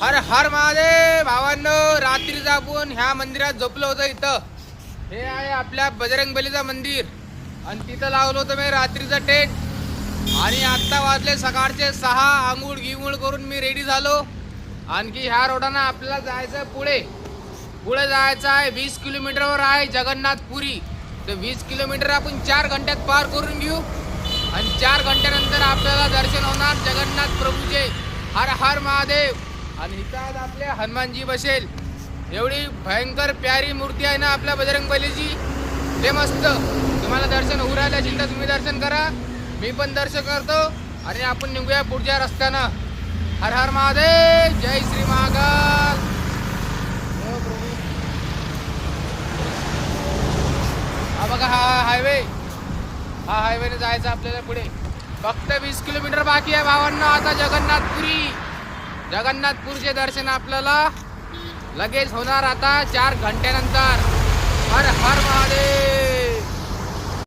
हर हर महादेव भावांनो, रात्रीच आपण ह्या मंदिरात झोपलो होतो. इथं हे आहे आपल्या बजरंगबलीचं मंदिर आणि तिथं लावलं होतं मी रात्रीचं टेंट. आणि आत्ता वाजले सकाळचे 6. आंघोळ गिंघोळ करून मी रेडी झालो. आणखी ह्या रोडानं आपल्याला जायचं पुढे पुढे जायचं आहे. 20 किलोमीटरवर आहे जगन्नाथपुरी. तर 20 किलोमीटर आपण 4 घंट्यात पार करून घेऊ आणि 4 घंट्यानंतर आपल्याला दर्शन होणार जगन्नाथ प्रभूचे. हर हर महादेव. आणि इथं आज आपले हनुमानजी बसेल. एवढी भयंकर प्यारी मूर्ती आहे ना आपल्या बजरंगबलीची, ते मस्त. तुम्हाला दर्शन होऊ राहिलं असेल तर तुम्ही दर्शन करा, मी पण दर्शन करतो आणि आपण निघूया पुढच्या रस्त्यानं. हर हर महादेव, जय श्री महाकाल. हा बघा हा हायवे, हा हायवेने जायचं आपल्याला पुढे. फक्त 20 किलोमीटर बाकी आहे भावांना. आता जगन्नाथपूरचे दर्शन आपल्याला लगेच होणार आता 4 घंट्यानंतर. हर हर